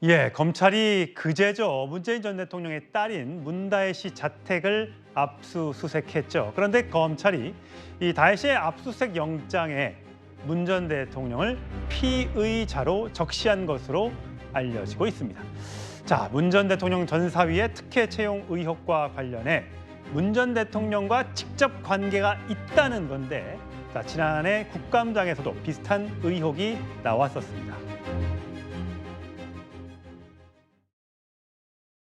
예, 검찰이 그제죠. 문재인 전 대통령의 딸인 문다혜 씨 자택을 압수수색했죠. 그런데 검찰이 이 다혜 씨의 압수수색 영장에 문 전 대통령을 피의자로 적시한 것으로 알려지고 있습니다. 자, 문 전 대통령 전사위의 특혜 채용 의혹과 관련해 문 전 대통령과 직접 관계가 있다는 건데, 자, 지난해 국감장에서도 비슷한 의혹이 나왔었습니다.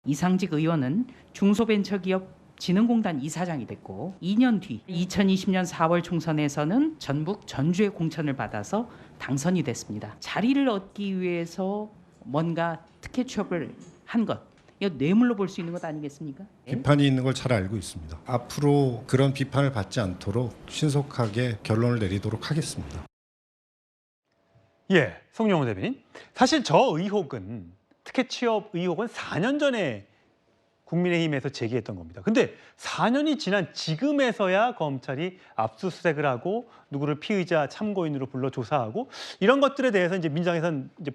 이상직 의원은 중소벤처기업진흥공단 이사장이 됐고 2년 뒤 2020년 4월 총선에서는 전북 전주의 공천을 받아서 당선이 됐습니다. 자리를 얻기 위해서 뭔가 특혜 취업을 한 것, 이거 뇌물로 볼 수 있는 것 아니겠습니까? 비판이 있는 걸 잘 알고 있습니다. 앞으로 그런 비판을 받지 않도록 신속하게 결론을 내리도록 하겠습니다. 예, 송영호 대변인. 사실 저 의혹은 특혜 취업 의혹은 4년 전에 국민의힘에서 제기했던 겁니다. 근데 4년이 지난 지금에서야 검찰이 압수수색을 하고 누구를 피의자 참고인으로 불러 조사하고 이런 것들에 대해서 이제 민주당에서는 이제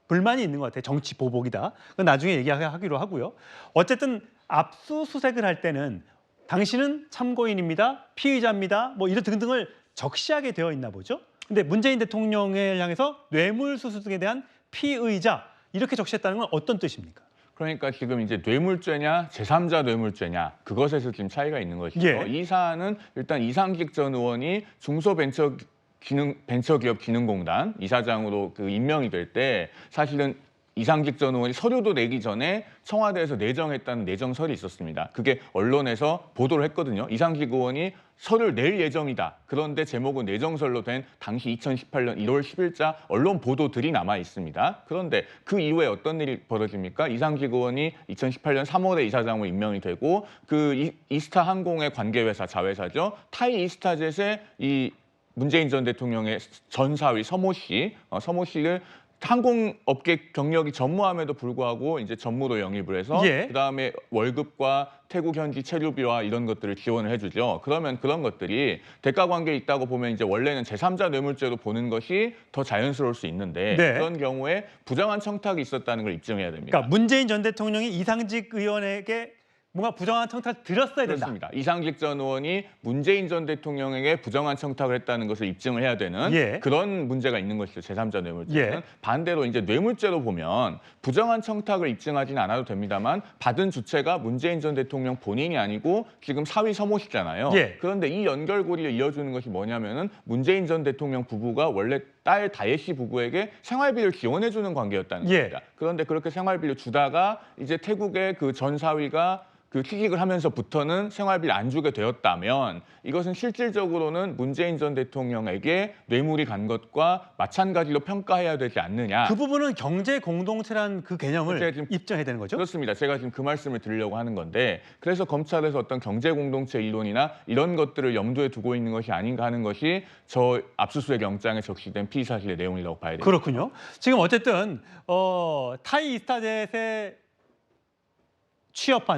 불만이 있는 것 같아요. 정치 보복이다. 그건 나중에 얘기하기로 하고요. 어쨌든 압수수색을 할 때는 당신은 참고인입니다, 피의자입니다, 뭐 이런 등등을 적시하게 되어 있나 보죠. 근데 문재인 대통령을 향해서 뇌물수수 등에 대한 피의자 이렇게 적시했다는 건 어떤 뜻입니까? 그러니까 지금 이제 뇌물죄냐 제3자 뇌물죄냐 그것에서 지금 차이가 있는 것이죠. 예. 이 사안은 일단 이상직 전 의원이 중소벤처기업진흥공단 이사장으로 임명이 될 때 사실은 이상직 전 의원이 서류도 내기 전에 청와대에서 내정했다는 내정설이 있었습니다. 그게 언론에서 보도를 했거든요. 이상직 의원이 서류를 낼 예정이다. 그런데 제목은 내정설로 된 당시 2018년 1월 10일자 언론 보도들이 남아 있습니다. 그런데 그 이후에 어떤 일이 벌어집니까? 이상직 의원이 2018년 3월에 이사장으로 임명이 되고 그 이스타 항공의 관계회사 자회사죠. 타이 이스타젯의 이 문재인 전 대통령의 전사위 서모 씨를 항공업계 경력이 전무함에도 불구하고 이제 전무로 영입을 해서 예. 그다음에 월급과 태국 현지 체류비와 이런 것들을 지원을 해주죠. 그러면 그런 것들이 대가 관계에 있다고 보면 이제 원래는 제3자 뇌물죄로 보는 것이 더 자연스러울 수 있는데 네. 그런 경우에 부정한 청탁이 있었다는 걸 입증해야 됩니다. 그러니까 문재인 전 대통령이 이상직 의원에게 뭔가 부정한 청탁을 들었어야 된다. 그렇습니다. 이상직 전 의원이 문재인 전 대통령에게 부정한 청탁을 했다는 것을 입증을 해야 되는 예. 그런 문제가 있는 것이죠. 제3자 뇌물죄는. 예. 반대로 이제 뇌물죄로 보면 부정한 청탁을 입증하지는 않아도 됩니다만 받은 주체가 문재인 전 대통령 본인이 아니고 지금 사위 서모 씨잖아요. 예. 그런데 이 연결고리를 이어주는 것이 뭐냐면은 문재인 전 대통령 부부가 원래 딸 다혜 씨 부부에게 생활비를 지원해주는 관계였다는 예. 겁니다. 그런데 그렇게 생활비를 주다가 이제 태국의 그 전 사위가 취직을 하면서부터는 생활비를 안 주게 되었다면 이것은 실질적으로는 문재인 전 대통령에게 뇌물이 간 것과 마찬가지로 평가해야 되지 않느냐. 그 부분은 경제 공동체란 그 개념을 제가 지금 입증해야 되는 거죠? 그렇습니다. 제가 지금 그 말씀을 드리려고 하는 건데 그래서 검찰에서 어떤 경제 공동체 이론이나 이런 것들을 염두에 두고 있는 것이 아닌가 하는 것이 저 압수수색 영장에 적시된 피의 사실의 내용이라고 봐야 됩니다. 그렇군요. 지금 어쨌든 타이 이스타젯의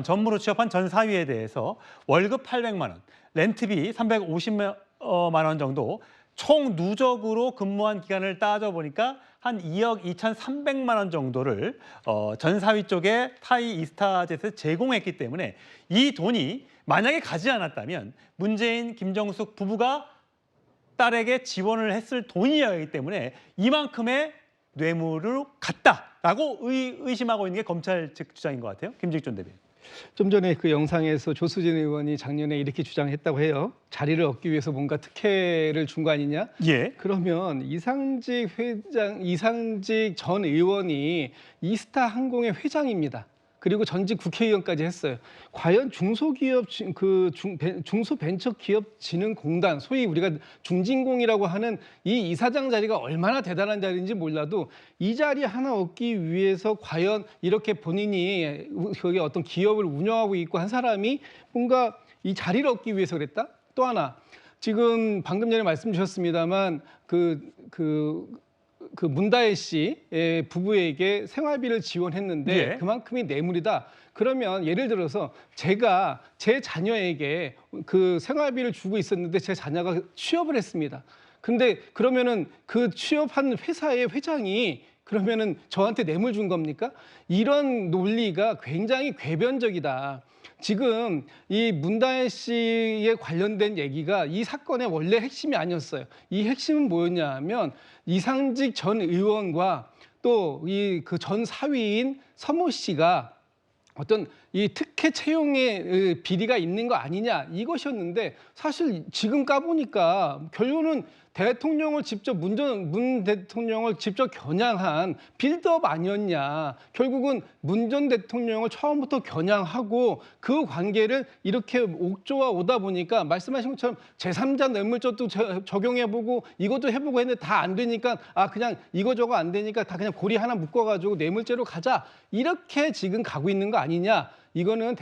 전무로 취업한 전 사위에 대해서 월급 800만 원, 렌트비 350만 원 정도 총 누적으로 근무한 기간을 따져보니까 한 2억 2,300만 원 정도를 전 사위 쪽에 타이 이스타젯에 제공했기 때문에 이 돈이 만약에 가지 않았다면 문재인, 김정숙 부부가 딸에게 지원을 했을 돈이었기 때문에 이만큼의 뇌물을 갔다라고 의심하고 있는 게 검찰 측 주장인 것 같아요. 김직준 대변인. 좀 전에 그 영상에서 조수진 의원이 작년에 이렇게 주장했다고 해요. 자리를 얻기 위해서 뭔가 특혜를 준 거 아니냐? 예. 그러면 이상직 전 의원이 이스타 항공의 회장입니다. 그리고 전직 국회의원까지 했어요. 과연 중소벤처기업진흥공단, 소위 우리가 중진공이라고 하는 이 이사장 자리가 얼마나 대단한 자리인지 몰라도 이 자리 하나 얻기 위해서 과연 이렇게 본인이 거기 어떤 기업을 운영하고 있고 한 사람이 뭔가 이 자리를 얻기 위해서 그랬다? 또 하나, 지금 방금 전에 말씀 주셨습니다만 그 문다혜 씨의 부부에게 생활비를 지원했는데 예. 그만큼이 뇌물이다. 그러면 예를 들어서 제가 제 자녀에게 그 생활비를 주고 있었는데 제 자녀가 취업을 했습니다. 근데 그러면은 그 취업한 회사의 회장이 그러면은 저한테 뇌물 준 겁니까? 이런 논리가 굉장히 궤변적이다. 지금 이 문다혜 씨에 관련된 얘기가 이 사건의 원래 핵심이 아니었어요. 이 핵심은 뭐였냐 하면 이상직 전 의원과 또 이 그 전 사위인 서모 씨가 어떤 이 특혜 채용의 비리가 있는 거 아니냐 이것이었는데 사실 지금 까보니까 결론은 대통령을 직접 문 대통령을 직접 겨냥한 빌드업 아니었냐. 결국은 문 전 대통령을 처음부터 겨냥하고 그 관계를 이렇게 옥조와 오다 보니까 말씀하신 것처럼 제3자 뇌물죄도 적용해보고 이것도 해보고 했는데 다 안 되니까 그냥 이거저거 안 되니까 다 그냥 고리 하나 묶어가지고 뇌물죄로 가자. 이렇게 지금 가고 있는 거 아니냐. 이거는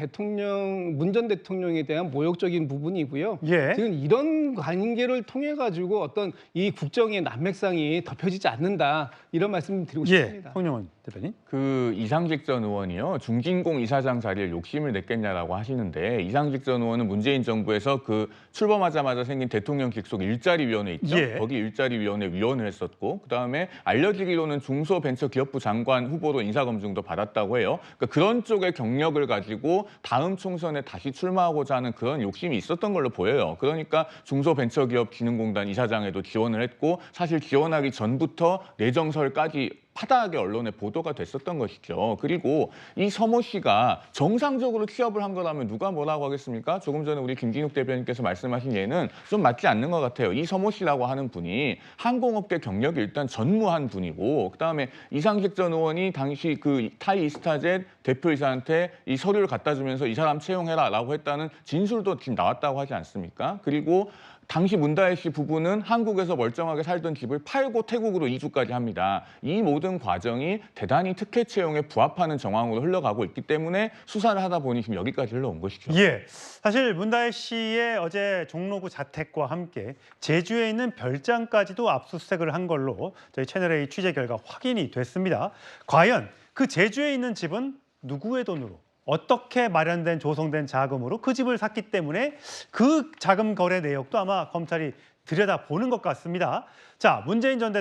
문 전 대통령에 대한 모욕적인 부분이고요. 예. 지금 이런 관계를 통해 가지고 어떤 이 국정의 난맥상이 덮여지지 않는다 이런 말씀 드리고 싶습니다. 송영원 대표님. 그 이상직 전 의원이요, 중진공 이사장 자리에 욕심을 냈겠냐라고 하시는데, 이상직 전 의원은 문재인 정부에서 그 출범하자마자 생긴 대통령 직속 일자리위원회 있죠. 예. 거기 일자리위원회 위원을 했었고, 그 다음에 알려지기로는 중소벤처기업부 장관 후보로 인사검증도 받았다고 해요. 그러니까 그런 쪽의 경력을 가지고 다음 총선에 다시 출마하고자 하는 그런 욕심이 있었던 걸로 보여요. 그러니까 중소벤처기업진흥공단 이사장에도 지원을 했고, 사실 지원하기 전부터 내정설까지 파다하게 언론에 보도가 됐었던 것이죠. 그리고 이 서모 씨가 정상적으로 취업을 한 거라면 누가 뭐라고 하겠습니까? 조금 전에 우리 김진욱 대변인께서 말씀하신 예는 좀 맞지 않는 것 같아요. 이 서모 씨라고 하는 분이 항공업계 경력이 일단 전무한 분이고, 그다음에 이상직 전 의원이 당시 그 타이 이스타젯 대표이사한테 이 서류를 갖다 주면서 이 사람 채용해라라고 했다는 진술도 지금 나왔다고 하지 않습니까? 그리고 당시 문다혜 씨 부부는 한국에서 멀쩡하게 살던 집을 팔고 태국으로 이주까지 합니다. 이 모든 과정이 대단히 특혜 채용에 부합하는 정황으로 흘러가고 있기 때문에 수사를 하다 보니 지금 여기까지 흘러온 것이죠. 예, 사실 문다혜 씨의 어제 종로구 자택과 함께 제주에 있는 별장까지도 압수수색을 한 걸로 저희 채널A 취재 결과 확인이 됐습니다. 과연 그 제주에 있는 집은 누구의 돈으로, 어떻게 마련된 조성된 자금으로 그 집을 샀기 때문에 그 자금 거래 내역도 아마 검찰이 들여다보는 것 같습니다. 자, 문재인 전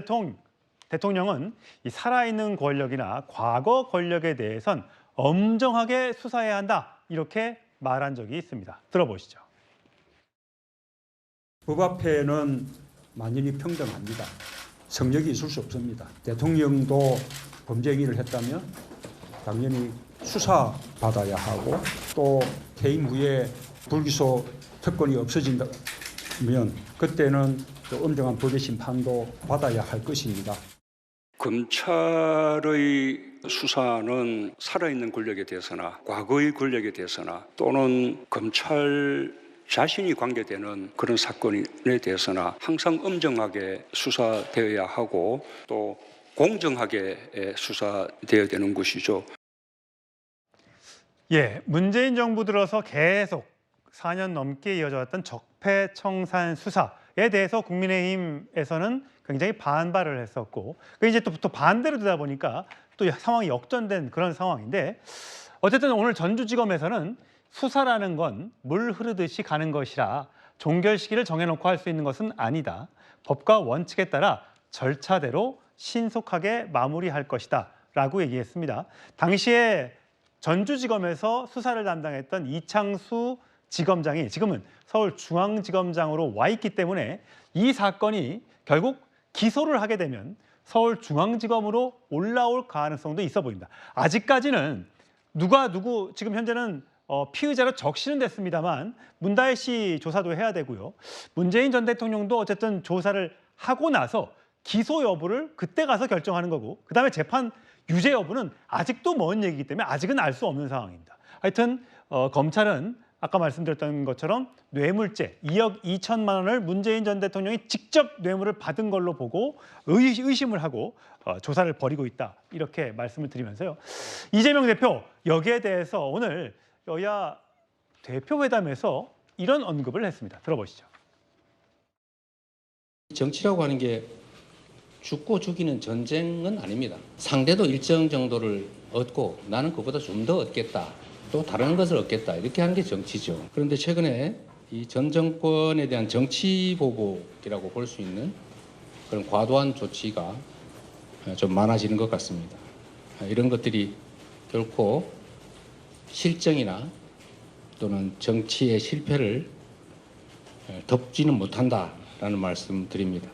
대통령은 이 살아있는 권력이나 과거 권력에 대해선 엄정하게 수사해야 한다, 이렇게 말한 적이 있습니다. 들어보시죠. 법 앞에는 만연히 평등합니다. 성역이 있을 수 없습니다. 대통령도 범죄 행위를 했다면 당연히 수사받아야 하고, 또 퇴임 후에 불기소 특권이 없어진다면 그때는 또 엄정한 법의 심판도 받아야 할 것입니다. 검찰의 수사는 살아있는 권력에 대해서나 과거의 권력에 대해서나 또는 검찰 자신이 관계되는 그런 사건에 대해서나 항상 엄정하게 수사되어야 하고 또 공정하게 수사되어야 되는 것이죠. 예, 문재인 정부 들어서 계속 4년 넘게 이어져왔던 적폐청산 수사에 대해서 국민의힘에서는 굉장히 반발을 했었고, 이제 또 반대로 되다 보니까 또 상황이 역전된 그런 상황인데, 어쨌든 오늘 전주지검에서는 수사라는 건 물 흐르듯이 가는 것이라 종결 시기를 정해놓고 할 수 있는 것은 아니다. 법과 원칙에 따라 절차대로 신속하게 마무리할 것이다 라고 얘기했습니다. 당시에 전주지검에서 수사를 담당했던 이창수 지검장이 지금은 서울중앙지검장으로 와 있기 때문에 이 사건이 결국 기소를 하게 되면 서울중앙지검으로 올라올 가능성도 있어 보입니다. 아직까지는 누구 지금 현재는 피의자로 적시는 됐습니다만 문다혜 씨 조사도 해야 되고요. 문재인 전 대통령도 어쨌든 조사를 하고 나서 기소 여부를 그때 가서 결정하는 거고, 그다음에 재판 유죄 여부는 아직도 먼 얘기이기 때문에 아직은 알 수 없는 상황입니다. 하여튼 검찰은 아까 말씀드렸던 것처럼 뇌물죄 2억 2천만 원을 문재인 전 대통령이 직접 뇌물을 받은 걸로 보고 의심을 하고 조사를 벌이고 있다, 이렇게 말씀을 드리면서요. 이재명 대표, 여기에 대해서 오늘 여야 대표회담에서 이런 언급을 했습니다. 들어보시죠. 정치라고 하는 게 죽고 죽이는 전쟁은 아닙니다. 상대도 일정 정도를 얻고 나는 그보다 좀 더 얻겠다, 또 다른 것을 얻겠다, 이렇게 하는 게 정치죠. 그런데 최근에 이 전 정권에 대한 정치 보복이라고 볼 수 있는 그런 과도한 조치가 좀 많아지는 것 같습니다. 이런 것들이 결코 실정이나 또는 정치의 실패를 덮지는 못한다라는 말씀 드립니다.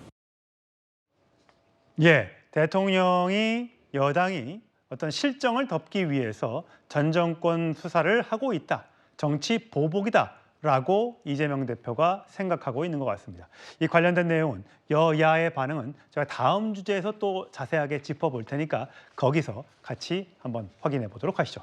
예, 대통령이 여당이 어떤 실정을 덮기 위해서 전 정권 수사를 하고 있다. 정치 보복이다라고 이재명 대표가 생각하고 있는 것 같습니다. 이 관련된 내용은 여야의 반응은 제가 다음 주제에서 또 자세하게 짚어볼 테니까 거기서 같이 한번 확인해 보도록 하시죠.